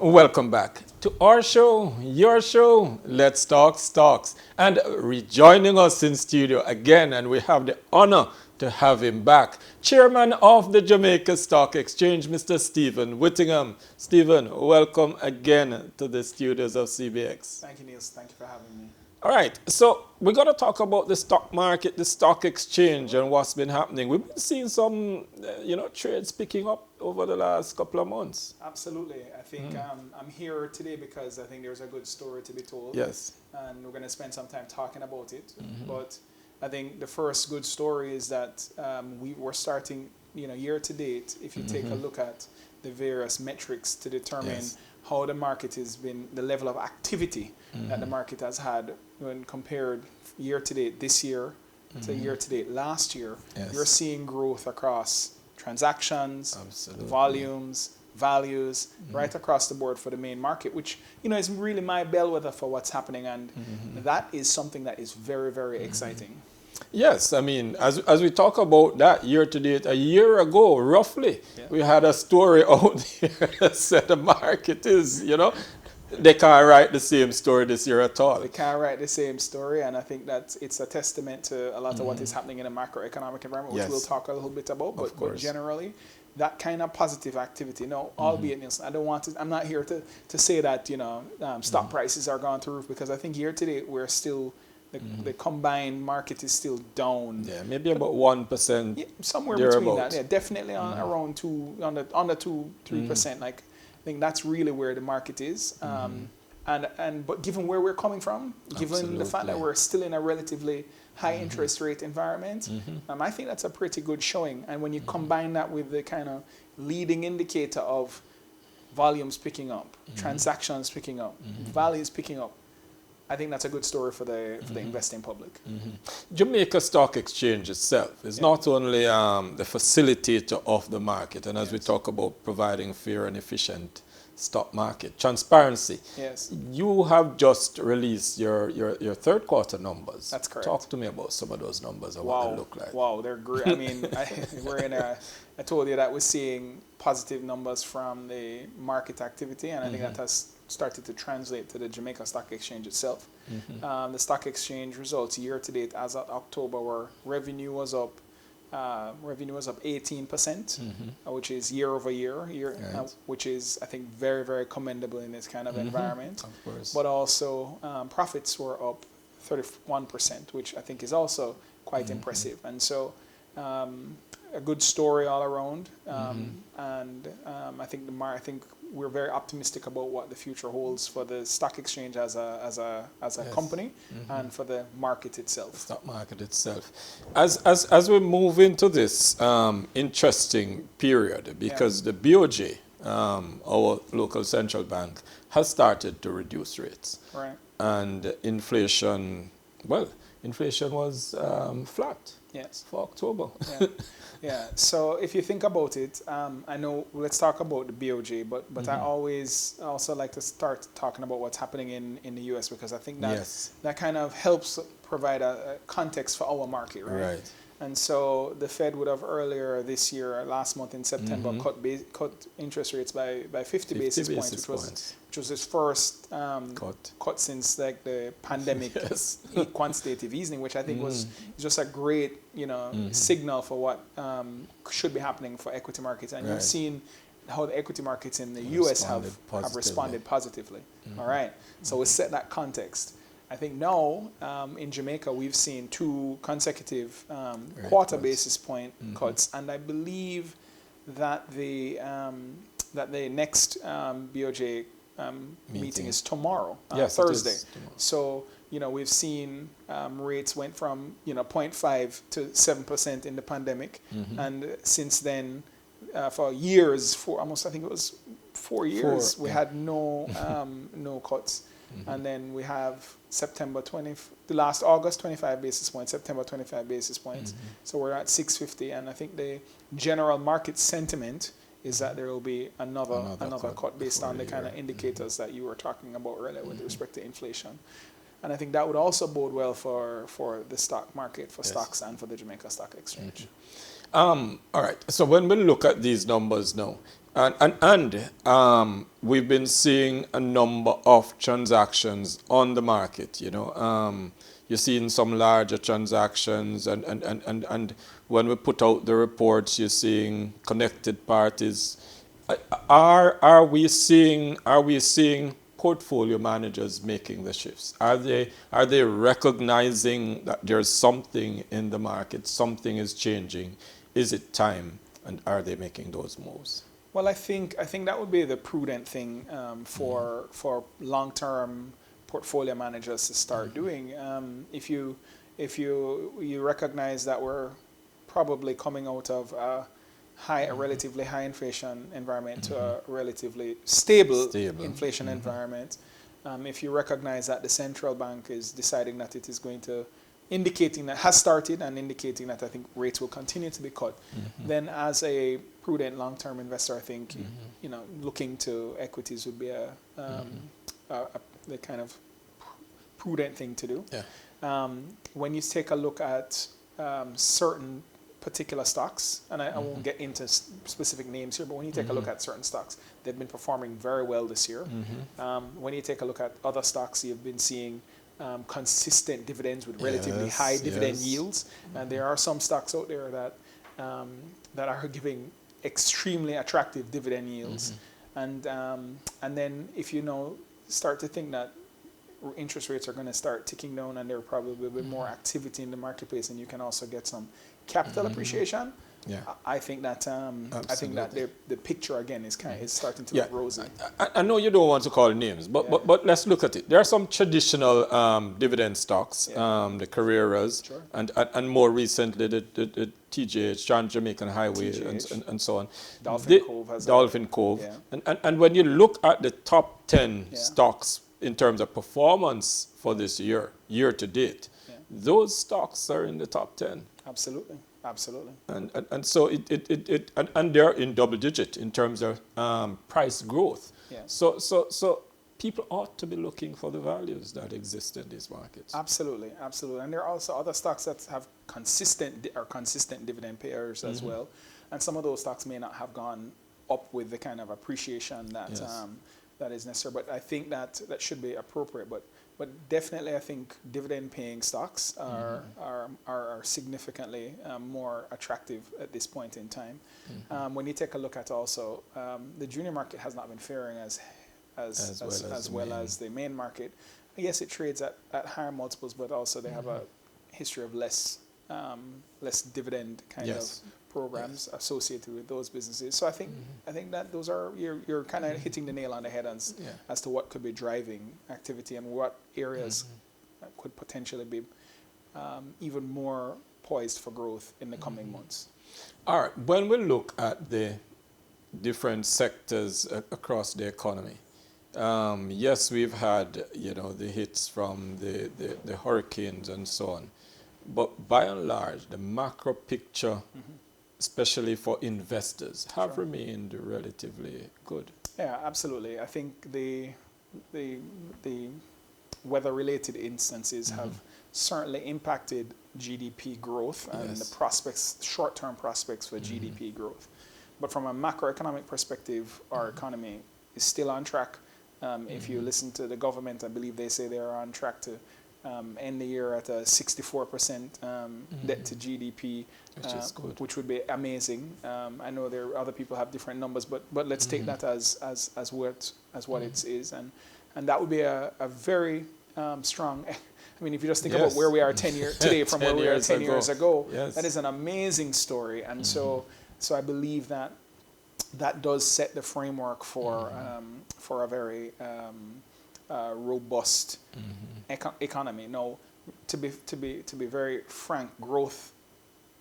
Welcome back to our show, your show, Let's Talk Stocks. And rejoining us in studio again, and we have the honor to have him back, Chairman of the Jamaica Stock Exchange, Mr. Stephen Whittingham. Stephen, welcome again to the studios of CBX. Thank you, Niels. Thank you for having me. All right, so we're going to talk about the stock market, the stock exchange, and what's been happening. We've been seeing some, trades picking up over the last couple of months. Absolutely. I think I'm here today because I think there's a good story to be told. Yes. And we're going to spend some time talking about it. But I think the first good story is that we're starting, year to date, if you take a look at the various metrics to determine how the market has been, the level of activity that the market has had when compared year to date this year to year to date last year, you're seeing growth across transactions, volumes, values, right across the board for the main market, which is really my bellwether for what's happening, and that is something that is very, very exciting. Yes, I mean, as we talk about that year to date, a year ago, roughly, we had a story out there that said the market is, they can't write the same story this year at all. They can't write the same story, and I think that it's a testament to a lot of what is happening in the macroeconomic environment, which we'll talk a little bit about, but generally, that kind of positive activity. No, albeit, Nielsen, I don't want to, I'm not here to say that, stock prices are gone through the roof, because I think year to date, we're still, the combined market is still down. Yeah, maybe about 1%. Yeah, somewhere between that. Yeah, definitely on around 3%. Like, I think that's really where the market is. But given where we're coming from, given the fact that we're still in a relatively high interest rate environment, I think that's a pretty good showing. And when you combine that with the kind of leading indicator of volumes picking up, transactions picking up, values picking up, I think that's a good story for the investing public. Jamaica Stock Exchange itself is not only the facilitator of the market, and as we talk about providing fair and efficient stock market, transparency. Yes. You have just released your third quarter numbers. That's correct. Talk to me about some of those numbers and what they look like. Wow, they're great. I mean, I told you that we're seeing positive numbers from the market activity, and I think that has started to translate to the Jamaica Stock Exchange itself. The stock exchange results year to date as of October, where revenue was up 18%, which is year over year, which is, I think, very, very commendable in this kind of environment. Of course. But also profits were up 31%, which I think is also quite impressive. And so a good story all around. And I think we're very optimistic about what the future holds for the stock exchange as a company and for the market itself. The stock market itself. As we move into this interesting period, because the BOJ, our local central bank, has started to reduce rates. Right. And inflation was flat. Yes. For October. Yeah. So if you think about it, I know, let's talk about the BOJ, but I always also like to start talking about what's happening in the US, because I think that kind of helps provide a context for our market, right? And so the Fed would have earlier this year, last month in September, cut interest rates by 50 basis points, which was his first cut since like the pandemic quantitative easing, which I think was just a great signal for what should be happening for equity markets. And you've seen how the equity markets in the US have responded positively. All right, so we set that context. I think now in Jamaica we've seen 2 consecutive quarter basis point cuts, and I believe that the next BOJ meeting is tomorrow, Thursday. So we've seen rates went from 0.5 to 7% in the pandemic, and since then for years, I think it was 4 years, we had no cuts. And then we have the last August 25 basis points, September 25 basis points. So we're at 650, and I think the general market sentiment is that there will be another cut based on the kind of indicators that you were talking about earlier with respect to inflation. And I think that would also bode well for the stock market, for stocks, and for the Jamaica Stock Exchange. All right. So when we look at these numbers now, and we've been seeing a number of transactions on the market. You're seeing some larger transactions, and when we put out the reports, you're seeing connected parties. Are we seeing portfolio managers making the shifts? Are they recognizing that there's something in the market, something is changing? Is it time, and are they making those moves? Well, I think that would be the prudent thing for long-term portfolio managers to start doing. If you recognize that we're probably coming out of a relatively high inflation environment to a relatively stable inflation environment, if you recognize that the central bank is deciding that it is going to, indicating that has started and indicating that I think rates will continue to be cut, then as a prudent long-term investor, I think looking to equities would be the kind of prudent thing to do. When you take a look at certain particular stocks, and I won't get into specific names here, but when you take a look at certain stocks, they've been performing very well this year. When you take a look at other stocks, you've been seeing consistent dividends with relatively high dividend yields, and there are some stocks out there that are giving extremely attractive dividend yields. And then if start to think that interest rates are going to start ticking down, and there probably will be more activity in the marketplace, and you can also get some capital appreciation. I think that the picture again is starting to look rosy. I know you don't want to call names, but let's look at it. There are some traditional dividend stocks, the Carreras, and more recently the TJH, Trans-Jamaican Highway, and so on. Dolphin Cove. And when you look at the top 10 stocks in terms of performance for this year to date, those stocks are in the top 10. Absolutely. And so and they're in double digit in terms of price growth. So people ought to be looking for the values that exist in these markets. Absolutely. And there are also other stocks that have consistent dividend payers as well. And some of those stocks may not have gone up with the kind of appreciation that that is necessary. But I think that should be appropriate. But definitely, I think dividend-paying stocks are significantly more attractive at this point in time. When you take a look at also the junior market has not been faring as well as the main market. Yes, it trades at higher multiples, but also they have a history of less dividend kind of programs associated with those businesses. So I think that those are you're kind of hitting the nail on the head as to what could be driving activity and what areas could potentially be even more poised for growth in the coming months. All right. When we look at the different sectors across the economy, yes, we've had the hits from the hurricanes and so on, but by and large, the macro picture, especially for investors, have remained relatively good. Yeah, absolutely. I think the weather-related instances have certainly impacted GDP growth and the short-term prospects for GDP growth. But from a macroeconomic perspective, our economy is still on track. If you listen to the government, I believe they say they are on track to end the year at a 64% debt to GDP, which would be amazing. I know there are other people have different numbers, but let's take that as what it is, and that would be a very strong. I mean, if you just think about where we are 10 years today from where we were 10 years ago, that is an amazing story, and so I believe that does set the framework for a very robust economy. Now, to be very frank, growth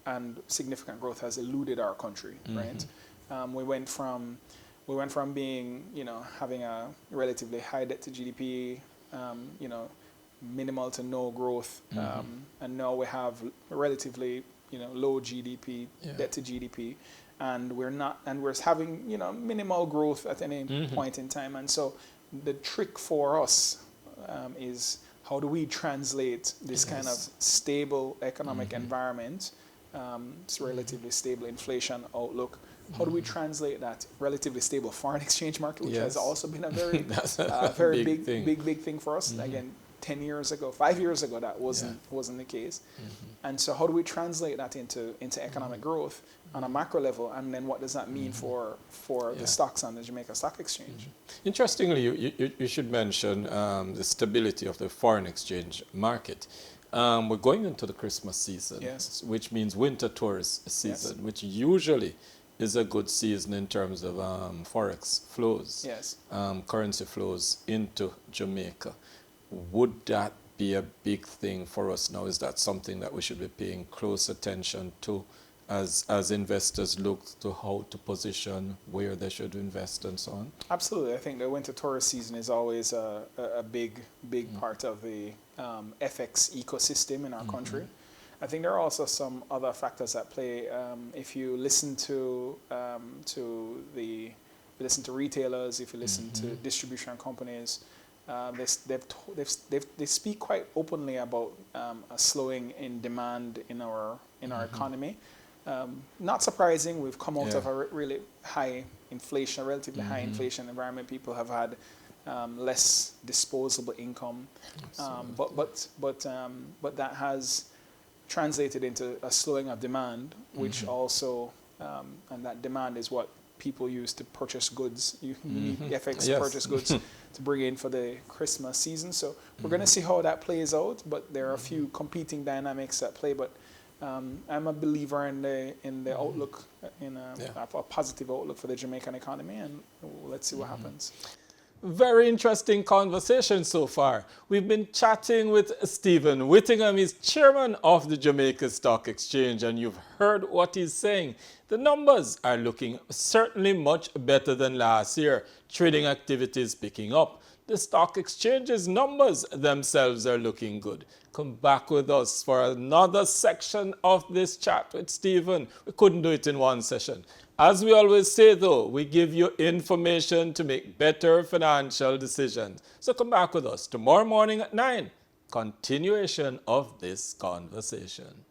and significant growth has eluded our country, right? We went from being, having a relatively high debt to GDP, you know, minimal to no growth, and now we have relatively, you know, low GDP, debt to GDP, and we're having, you know, minimal growth at any point in time. And so the trick for us is, how do we translate this kind of stable economic environment, it's relatively stable inflation outlook, how do we translate that relatively stable foreign exchange market, which has also been a very very big thing for us. Again, 10 years ago, 5 years ago, that wasn't the case. And so how do we translate that into economic growth on a macro level, and then what does that mean for the stocks on the Jamaica Stock Exchange? Interestingly, you should mention the stability of the foreign exchange market. We're going into the Christmas season, which means winter tourist season, which usually is a good season in terms of forex flows, currency flows into Jamaica. Would that be a big thing for us now? Is that something that we should be paying close attention to as investors look to how to position, where they should invest, and so on? Absolutely. I think the winter tourist season is always a big part of the FX ecosystem in our country. I think there are also some other factors at play. If you listen to retailers, if you listen to distribution companies, they speak quite openly about a slowing in demand in our economy. Not surprising. We've come out of a really high inflation, relatively high inflation environment. People have had less disposable income, but that has translated into a slowing of demand, which also, and that demand is what people use to purchase goods. You need FX to purchase goods to bring in for the Christmas season. So we're going to see how that plays out, but there are a few competing dynamics at play. But I'm a believer in the outlook, in a positive outlook for the Jamaican economy, and let's see what happens. Very interesting conversation so far. We've been chatting with Stephen Whittingham. He's chairman of the Jamaica Stock Exchange, and you've heard what he's saying. The numbers are looking certainly much better than last year. Trading activities picking up. The stock exchange's numbers themselves are looking good. Come back with us for another section of this chat with Stephen. We couldn't do it in one session. As we always say, though, we give you information to make better financial decisions. So come back with us tomorrow morning at 9. Continuation of this conversation.